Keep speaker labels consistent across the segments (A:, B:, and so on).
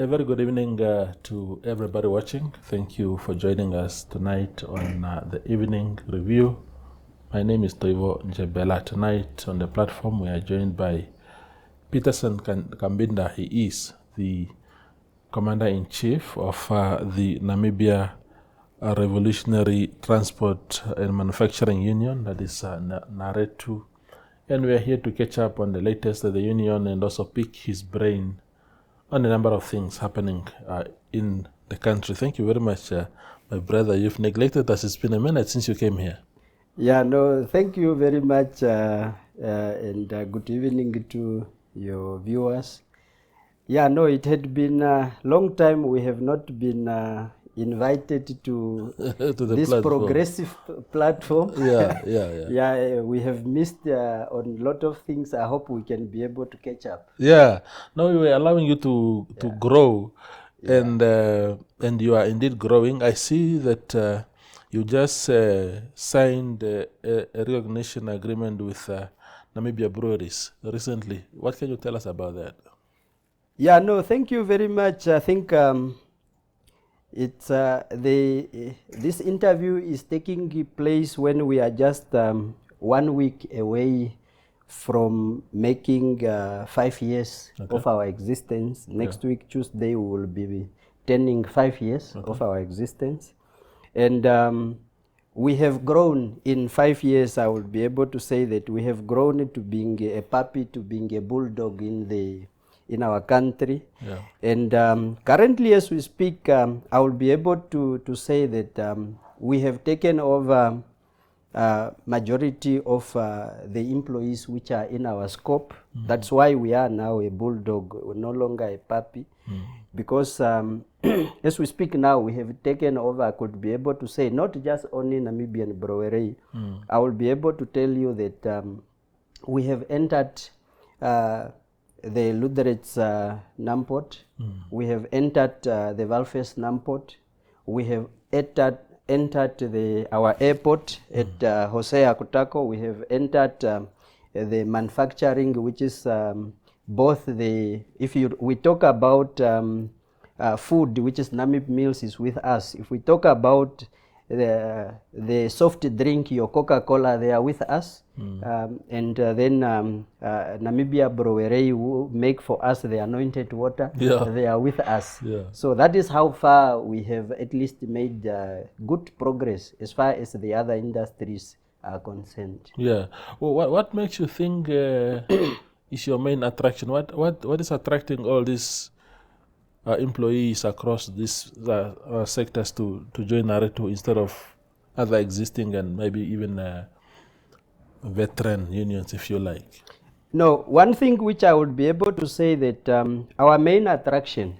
A: A very good evening to everybody watching. Thank you for joining us tonight on the evening review. My name is Toivo Njebela. Tonight on the platform we are joined by Petersen Kambinda. He is the Commander-in-Chief of the Namibian Revolutionary Transport and Manufacturing Union, that is Naretu. And we are here to catch up on the latest of the union and also pick his brain on a number of things happening in the country. Thank you very much, my brother. You've neglected us. It's been a minute since you came here.
B: Yeah, no, thank you very much, and good evening to your viewers. Yeah, no, it had been a long time we have not been invited to,
A: to the
B: this
A: platform.
B: Progressive platform.
A: Yeah.
B: We have missed on a lot of things. I hope we can be able to catch up.
A: Yeah. Now we were allowing you to grow, and you are indeed growing. I see that you just signed a recognition agreement with Namibia Breweries recently. What can you tell us about that?
B: Yeah, no, thank you very much. I think it's this interview is taking place when we are just 1 week away from making 5 years of our existence. Next week, Tuesday, we will be turning 5 years of our existence. And we have grown in 5 years. I will be able to say that we have grown to being a puppy, to being a bulldog in our country.
A: Yeah.
B: And currently, as we speak, I will be able to say that we have taken over majority of the employees which are in our scope. That's why we are now a bulldog, no longer a puppy. Because as we speak now, we have taken over, I could be able to say, not just only Namibian Brewery. I will be able to tell you that we have entered the Luderitz Namport. We have entered the Valfes Namport. We have entered our airport at Hosea Kutako. We have entered the manufacturing, which is both we talk about food, which is Namib Mills is with us. If we talk about the soft drink, your Coca-Cola, they are with us. And then Namibia Brewery who make for us the anointed water, they are with us. So that is how far we have at least made good progress as far as the other industries are concerned.
A: Yeah. Well, what makes you think is your main attraction? What is attracting all these employees across these sectors to join Naretu instead of other existing and maybe even veteran unions, if you like?
B: No, one thing which I would be able to say that our main attraction,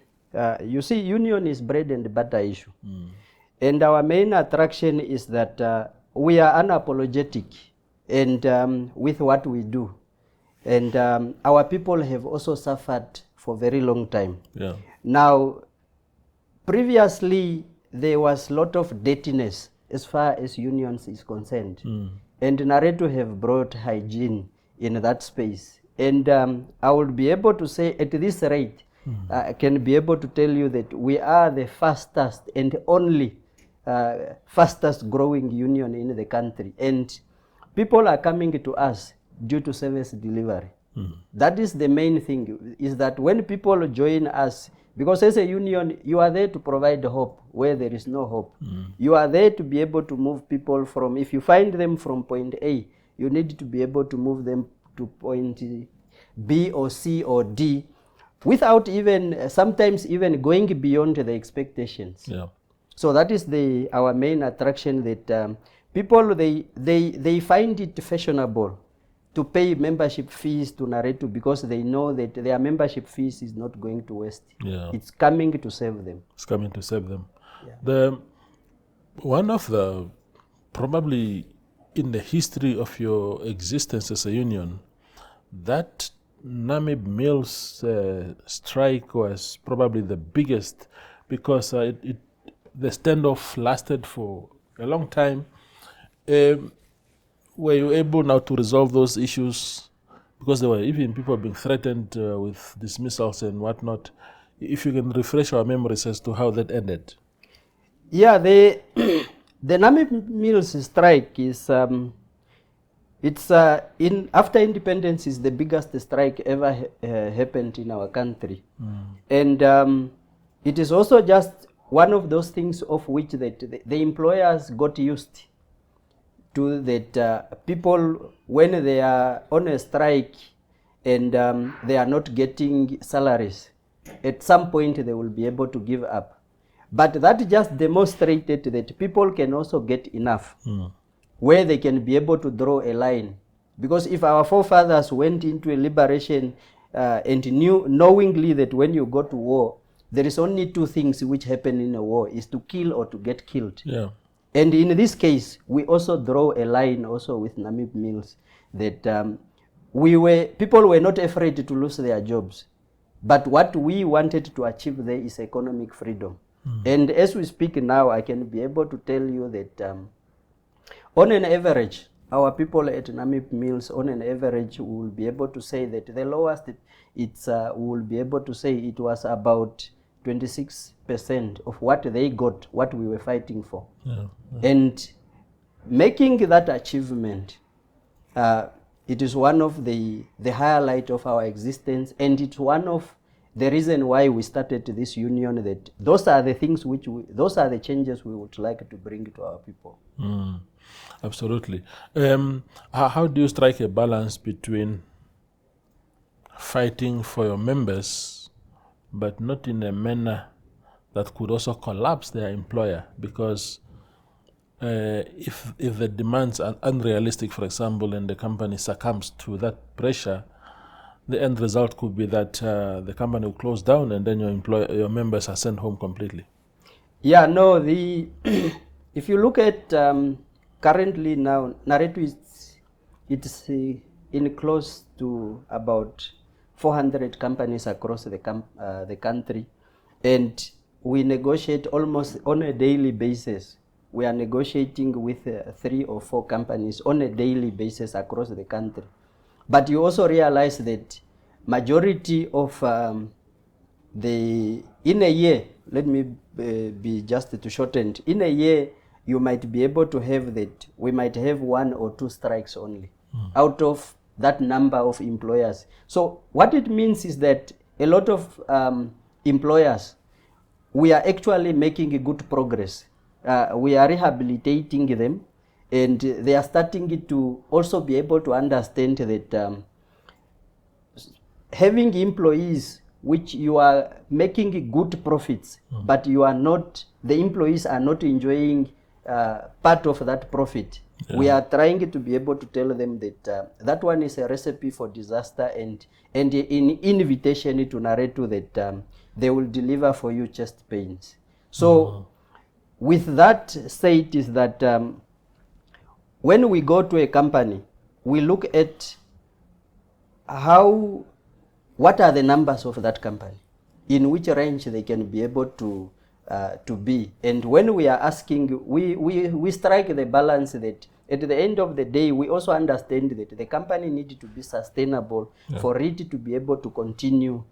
B: you see, union is bread and butter issue. And our main attraction is that we are unapologetic and with what we do. And our people have also suffered for a very long time.
A: Yeah.
B: Now, previously, there was a lot of dirtiness as far as unions is concerned. And Naretu have brought hygiene in that space. And I would be able to say at this rate, I can be able to tell you that we are the fastest and only fastest growing union in the country. And people are coming to us due to service delivery. That is the main thing, is that when people join us, because as a union, you are there to provide hope where there is no hope. You are there to be able to move people from, if you find them from point A, you need to be able to move them to point B or C or D without even, sometimes even going beyond the expectations.
A: Yeah.
B: So that is our main attraction, that people, they find it fashionable to pay membership fees to Naretu because they know that their membership fees is not going to waste.
A: Yeah.
B: It's coming to save them.
A: It's coming to save them.
B: Yeah.
A: One of the, probably in the history of your existence as a union, that Namib Mills strike was probably the biggest because the standoff lasted for a long time. Were you able now to resolve those issues? Because there were even people being threatened with dismissals and whatnot. if you can refresh our memories as to how that ended.
B: Yeah, the the Namibian mills strike is it's in after independence is the biggest strike ever happened in our country, and it is also just one of those things of which that the employers got used to, that people, when they are on a strike and they are not getting salaries, at some point they will be able to give up. But that just demonstrated that people can also get enough where they can be able to draw a line. Because if our forefathers went into a liberation and knew knowingly that when you go to war, there is only two things which happen in a war, is to kill or to get killed.
A: Yeah.
B: And in this case, we also draw a line also with Namib Mills that people were not afraid to lose their jobs. But what we wanted to achieve there is economic freedom. And as we speak now, I can be able to tell you that on an average, our people at Namib Mills, on an average, we will be able to say that the lowest, we will be able to say it was about 26% of what they got, what we were fighting for.
A: Yeah.
B: And making that achievement, it is one of the highlight of our existence, and it's one of the reason why we started this union, that those are the things those are the changes we would like to bring to our people.
A: Absolutely. How do you strike a balance between fighting for your members, but not in a manner that could also collapse their employer? Because if the demands are unrealistic, for example, and the company succumbs to that pressure, the end result could be that the company will close down, and then your members are sent home completely.
B: Yeah, no, if you look at currently now, Naretu it's in close to about 400 companies across the country, and we negotiate almost on a daily basis. We are negotiating with 3 or 4 companies on a daily basis across the country. But you also realize that majority of in a year, let me be just to shorten, in a year you might be able to have that, we might have 1 or 2 strikes only out of that number of employers. So what it means is that a lot of employers, we are actually making a good progress. We are rehabilitating them, and they are starting to also be able to understand that having employees which you are making good profits, but you are not, the employees are not enjoying part of that profit. Yeah. We are trying to be able to tell them that that one is a recipe for disaster, and in invitation to Naretu that they will deliver for you chest pains. So with that said, is that when we go to a company, we look at what are the numbers of that company, in which range they can be able to be. And when we are asking, we strike the balance that at the end of the day, we also understand that the company needs to be sustainable for it to be able to continue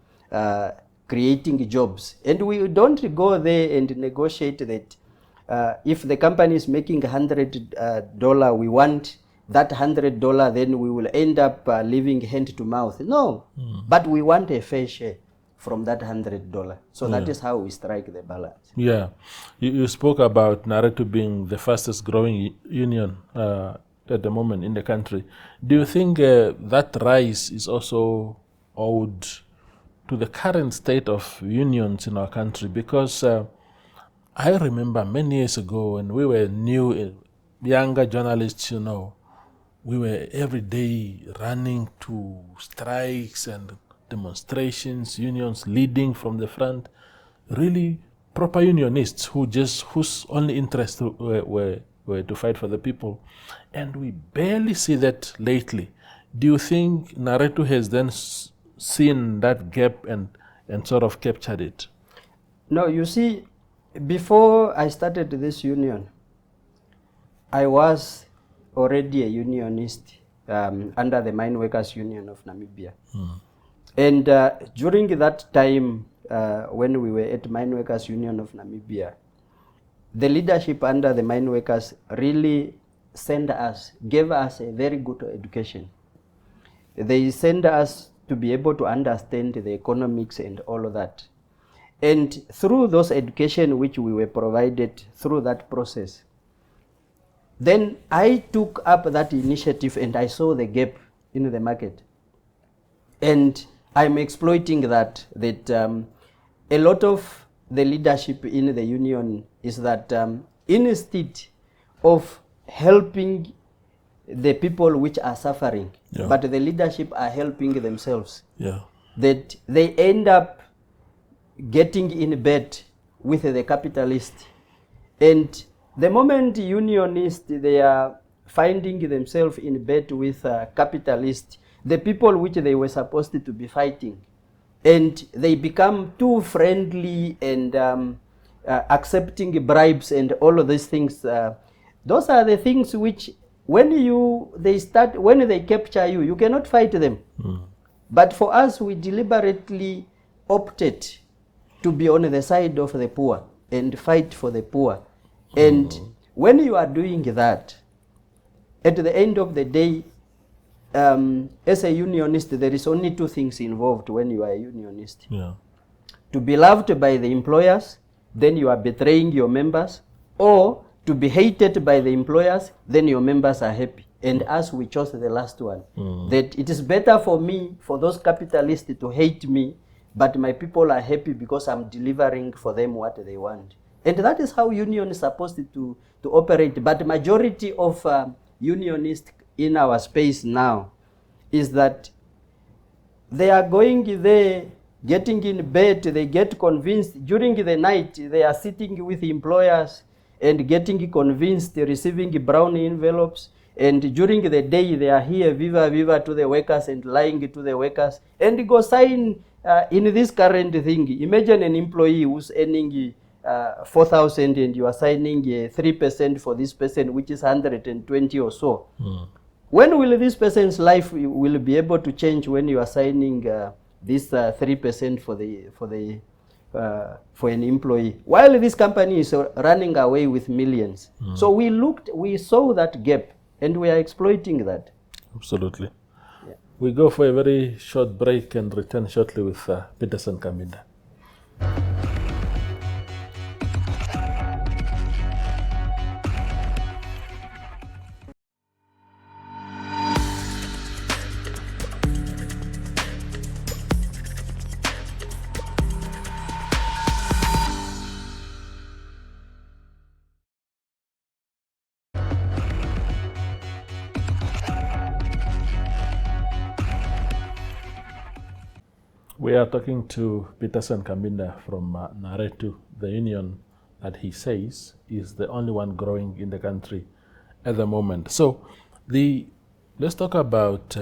B: creating jobs. And we don't go there and negotiate that if the company is making $100, we want that $100, then we will end up living hand to mouth. No, but we want a fair share from that $100. So that is how we strike the balance.
A: Yeah, you spoke about Naretu being the fastest growing union at the moment in the country. Do you think that rise is also owed to the current state of unions in our country? Because I remember many years ago when we were new, younger journalists, we were every day running to strikes and demonstrations, unions leading from the front, really proper unionists whose only interest were to fight for the people. And we barely see that lately. Do you think Naretu has then seen that gap and sort of captured it?
B: No, you see, before I started this union, I was already a unionist under the Mine Workers Union of Namibia. And during that time, when we were at Mine Workers Union of Namibia, the leadership under the mine workers really gave us a very good education. They sent us to be able to understand the economics and all of that. And through those education which we were provided through that process, then I took up that initiative and I saw the gap in the market. And I'm exploiting that a lot of the leadership in the union is that instead of helping the people which are suffering, but the leadership are helping themselves, that they end up getting in bed with the capitalist. And the moment unionists, they are finding themselves in bed with capitalists, the people which they were supposed to be fighting, and they become too friendly and accepting bribes and all of these things. Those are the things which when they capture you, you cannot fight them. But for us, we deliberately opted to be on the side of the poor and fight for the poor. And when you are doing that, at the end of the day, as a unionist, there is only two things involved when you are a unionist. To be loved by the employers, then you are betraying your members, or to be hated by the employers, then your members are happy. And as we chose the last one, that it is better for me, for those capitalists to hate me, but my people are happy because I'm delivering for them what they want. And that is how union is supposed to operate. But majority of unionists in our space now is that they are going there, getting in bed, they get convinced. During the night, they are sitting with employers and getting convinced, receiving brown envelopes. And during the day, they are here, viva, viva to the workers and lying to the workers. And go sign in this current thing. Imagine an employee who's earning 4,000 and you are signing 3% for this person, which is 120 or so. When will this person's life will be able to change when you are signing this 3% for an employee, while this company is running away with millions? So we saw that gap, and we are exploiting that.
A: Absolutely. We go for a very short break and return shortly with Petersen Kambinda. We are talking to Petersen Kambinda from Naretu, the union that he says is the only one growing in the country at the moment. So let's talk about,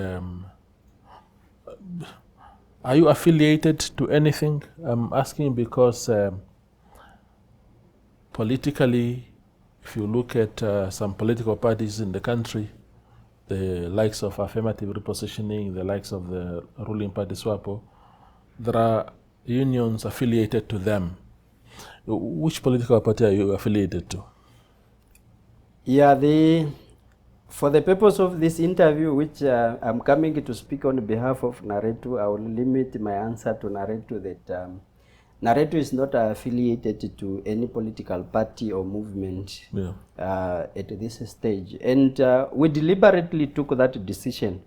A: are you affiliated to anything? I'm asking because politically, if you look at some political parties in the country, the likes of affirmative repositioning, the likes of the ruling party SWAPO, there are unions affiliated to them. Which political party are you affiliated to?
B: Yeah, for the purpose of this interview, which I'm coming to speak on behalf of Naretu, I will limit my answer to Naretu that Naretu is not affiliated to any political party or movement at this stage. And we deliberately took that decision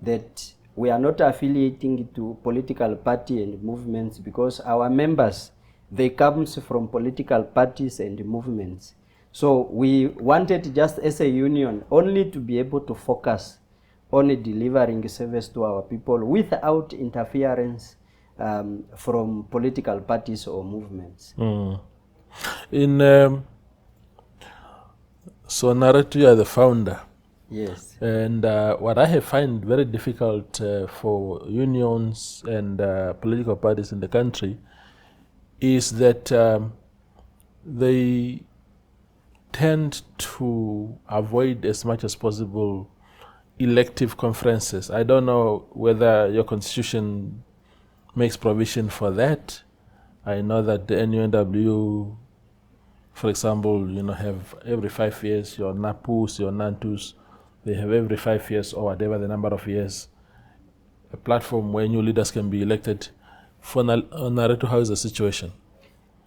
B: that we are not affiliating to political party and movements because our members, they come from political parties and movements. So we wanted just as a union only to be able to focus on delivering service to our people without interference from political parties or movements.
A: So Naretu, you are the founder.
B: Yes.
A: And what I have find very difficult for unions and political parties in the country is that they tend to avoid as much as possible elective conferences. I don't know whether your constitution makes provision for that, I know that the NUNW, for example, have every 5 years, your NAPUs, your NANTUs, they have every 5 years or whatever the number of years, a platform where new leaders can be elected. For Naretu, how is the situation?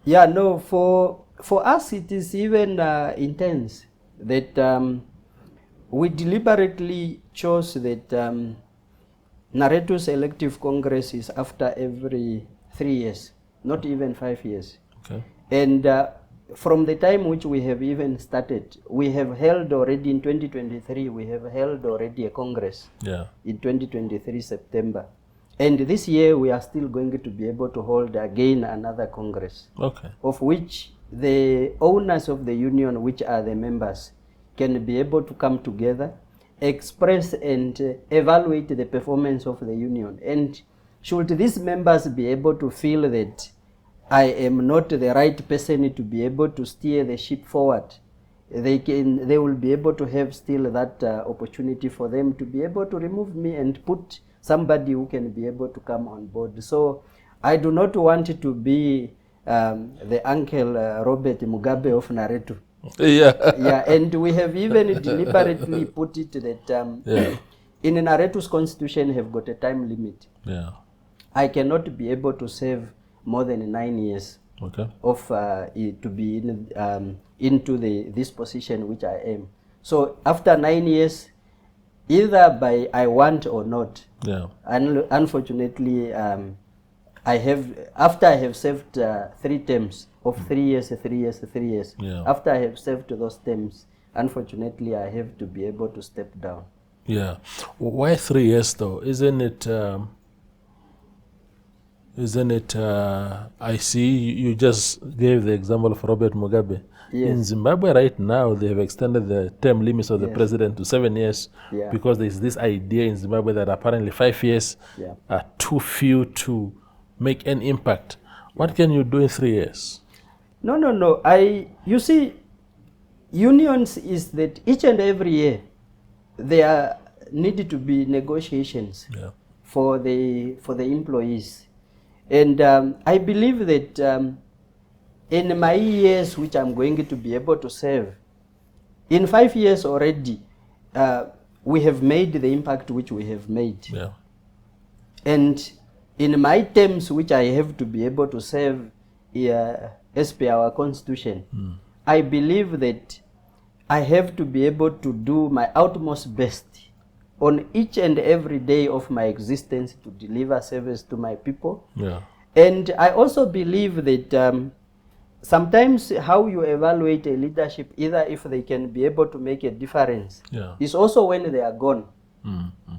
B: Yeah, no, for us it is even intense that we deliberately chose that Naretu's elective congress is after every 3 years, not even 5 years.
A: Okay.
B: And from the time which we have even started, we have held already in 2023, we have held already a congress in 2023 September. And this year we are still going to be able to hold again another congress, of which the owners of the union, which are the members, can be able to come together, express and evaluate the performance of the union. And should these members be able to feel that I am not the right person to be able to steer the ship forward, they will be able to have still that opportunity for them to be able to remove me and put somebody who can be able to come on board. So I do not want to be the Uncle Robert Mugabe of Naretu. Yeah, and we have even deliberately put it that in Naretu's constitution have got a time limit. I cannot be able to serve more than 9 years of to be into this position which I am. So after 9 years, either by I want or not, unfortunately, after I have served 3 terms of 3 years, 3 years, 3 years, after I have served those terms, unfortunately, I have to be able to step down.
A: Yeah. Why 3 years though? Isn't it, I see you just gave the example of Robert Mugabe.
B: Yes.
A: In Zimbabwe right now, they have extended the term limits of the president to 7 years because there is this idea in Zimbabwe that apparently 5 years are too few to make an impact. What can you do in 3 years?
B: No. You see, unions is that each and every year there need to be negotiations for the employees. And I believe that in my years which I'm going to be able to serve, in 5 years already, we have made the impact which we have made. And in my terms which I have to be able to serve as per our constitution, I believe that I have to be able to do my utmost best on each and every day of my existence to deliver service to my people. And I also believe that sometimes how you evaluate a leadership, either if they can be able to make a difference, is also when they are gone.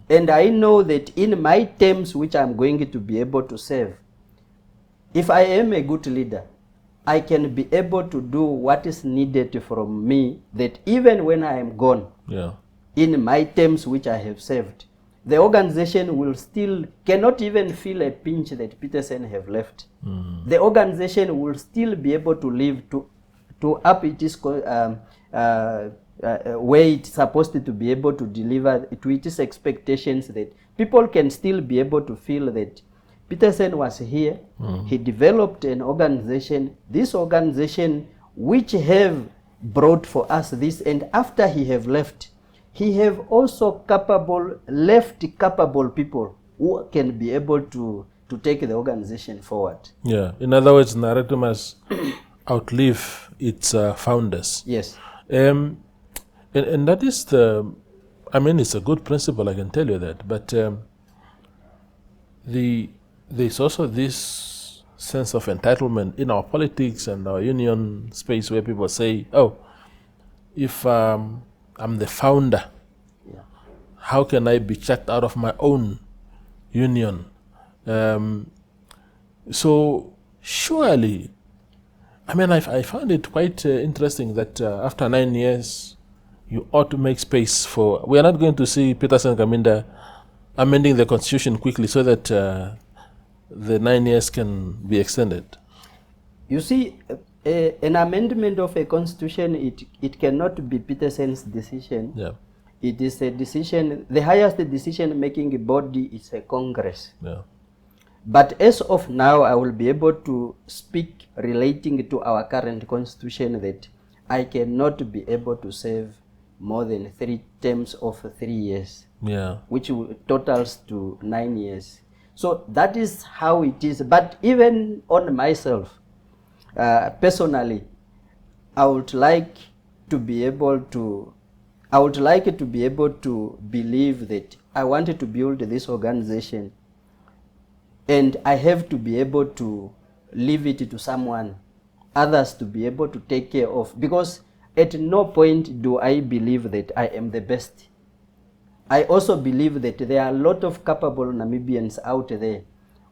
B: And I know that in my terms which I'm going to be able to serve, if I am a good leader, I can be able to do what is needed from me, that even when I am gone, in my terms which I have served, the organization will still cannot even feel a pinch that Petersen have left. The organization will still be able to live to up its way it's supposed to be able to deliver to its expectations, that people can still be able to feel that Petersen was here, he developed an organization, this organization which have brought for us this, and after he have left, he have also left capable people who can be able to take the organization forward.
A: In other words, Naretu must outlive its founders.
B: Yes.
A: And that is it's a good principle, I can tell you that, but there's also this sense of entitlement in our politics and our union space where people say, oh, if I'm the founder, how can I be checked out of my own union? So surely, I found it quite interesting that after 9 years, you ought to make space for, we are not going to see Petersen Kambinda amending the constitution quickly so that the 9 years can be extended.
B: You see, an amendment of a constitution, it cannot be Petersen's decision. It is a decision, the highest decision-making body is a Congress. But as of now, I will be able to speak relating to our current constitution that I cannot be able to serve more than 3 terms of 3 years, which totals to 9 years. So that is how it is. But even on myself, personally, I would like to be able to believe that I wanted to build this organization, and I have to be able to leave it to someone, others to be able to take care of, because at no point do I believe that I am the best. I also believe that there are a lot of capable Namibians out there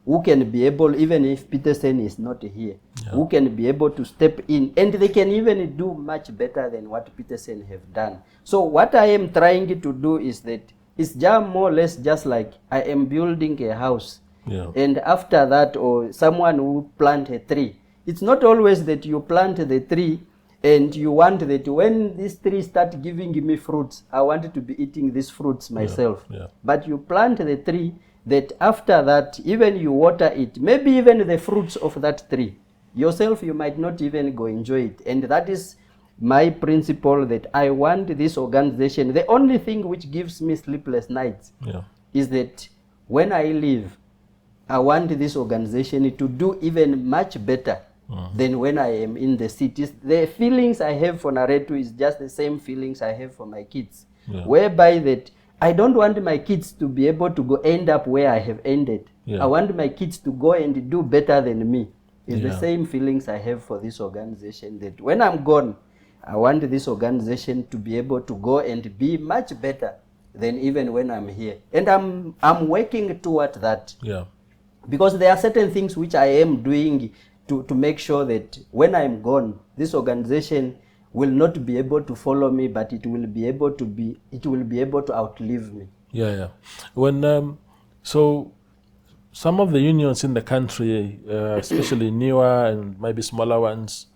B: who can be able, even if Petersen is not here, who can be able to step in, and they can even do much better than what Petersen have done. So what I am trying to do is that it's just more or less just like I am building a house. And after that, or someone who plant a tree, it's not always that you plant the tree and you want that when this tree start giving me fruits, I want to be eating these fruits myself. But you plant the tree, that after that, even you water it, maybe even the fruits of that tree, yourself you might not even go enjoy it. And that is my principle, that I want this organization. The only thing which gives me sleepless nights is that when I leave, I want this organization to do even much better than when I am in the cities. The feelings I have for Naretu is just the same feelings I have for my kids, whereby that I don't want my kids to be able to go end up where I have ended. I want my kids to go and do better than me. It's the same feelings I have for this organization, that when I'm gone, I want this organization to be able to go and be much better than even when I'm here. And I'm working toward that. Because there are certain things which I am doing to make sure that when I'm gone, this organization will not be able to follow me, but it will be able to outlive me.
A: When so some of the unions in the country, especially newer and maybe smaller ones,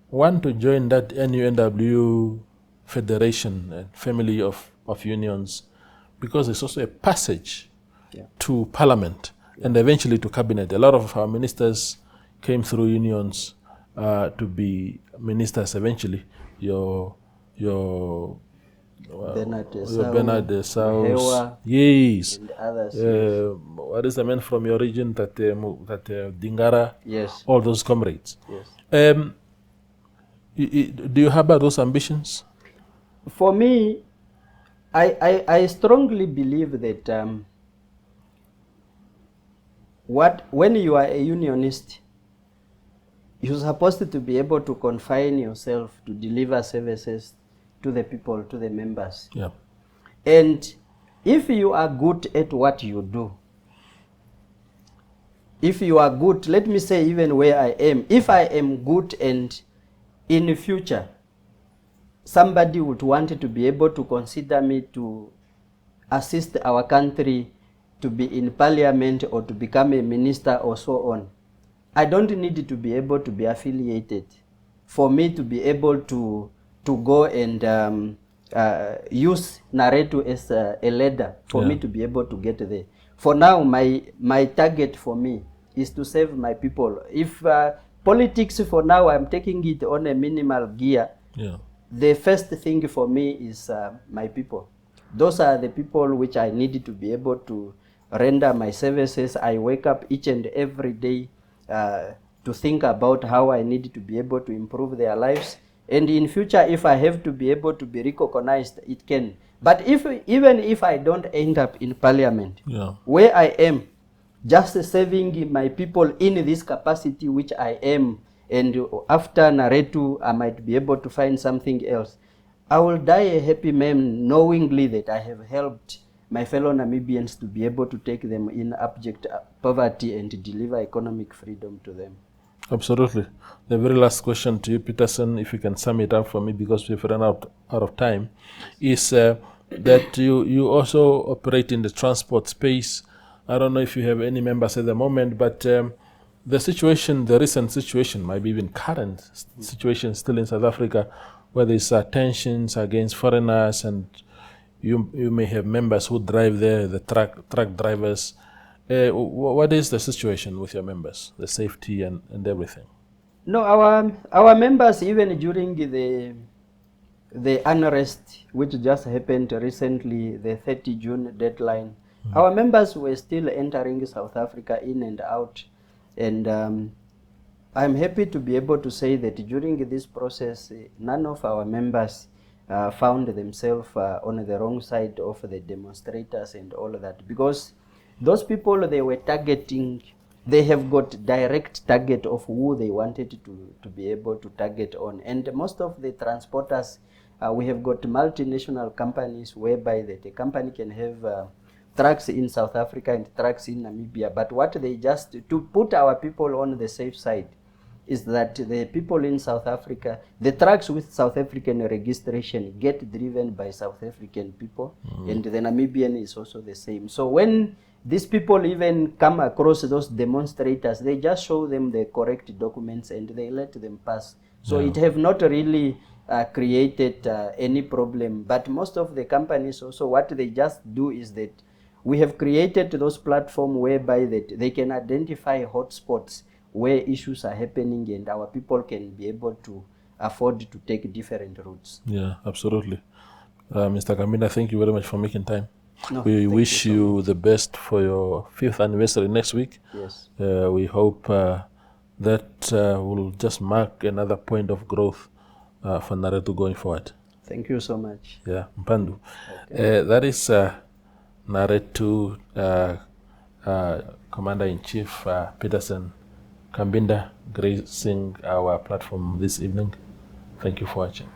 A: want to join that NUNW federation, family of unions, because it's also a passage to parliament and eventually to cabinet. A lot of our ministers came through unions to be ministers eventually. Your Bernard de South, yes,
B: and others.
A: What is the man from your region that Dingara?
B: Yes.
A: All those comrades.
B: Yes.
A: Do you have those ambitions?
B: For me, I strongly believe that when you are a unionist, you're supposed to be able to confine yourself to deliver services to the people, to the members. And if you are good at what you do, if you are good, let me say even where I am, if I am good and in the future somebody would want to be able to consider me to assist our country to be in parliament or to become a minister or so on, I don't need to be able to be affiliated for me to be able to go and use Naretu as a ladder for me to be able to get there. For now, my target for me is to serve my people. If politics for now, I'm taking it on a minimal gear. The first thing for me is my people. Those are the people which I need to be able to render my services. I wake up each and every day to think about how I need to be able to improve their lives. And in future, if I have to be able to be recognized, it can. But even if I don't end up in parliament, where I am, just serving my people in this capacity which I am, and after Naretu, I might be able to find something else, I will die a happy man knowingly that I have helped my fellow Namibians to be able to take them in abject poverty and deliver economic freedom to them.
A: Absolutely. The very last question to you, Petersen, if you can sum it up for me, because we've run out of time, is that you also operate in the transport space. I don't know if you have any members at the moment, but the situation, the recent situation, maybe even current situation still in South Africa, where there's tensions against foreigners, and you may have members who drive there, the truck drivers, What is the situation with your members, the safety and everything?
B: No, our members, even during the unrest which just happened recently, the 30 June deadline, our members were still entering South Africa in and out, and I'm happy to be able to say that during this process, none of our members found themselves on the wrong side of the demonstrators and all that, because those people they were targeting, they have got direct target of who they wanted to be able to target on. And most of the transporters, we have got multinational companies whereby that a company can have trucks in South Africa and trucks in Namibia, but what they just, to put our people on the safe side, is that the people in South Africa, the trucks with South African registration get driven by South African people, and the Namibian is also the same. So when these people even come across those demonstrators, they just show them the correct documents and they let them pass. So it have not really created any problem. But most of the companies also, what they just do is that we have created those platforms whereby that they can identify hotspots where issues are happening, and our people can be able to afford to take different routes.
A: Yeah, absolutely. Mr. Kambinda, thank you very much for making time.
B: No,
A: We
B: thank
A: wish
B: you so
A: you the best for your 5th anniversary next week.
B: Yes.
A: We hope that will just mark another point of growth for Naretu going forward.
B: Thank you so much.
A: Yeah, Mpandu. That is Naretu Commander-in-Chief Petersen Kambinda gracing our platform this evening. Thank you for watching.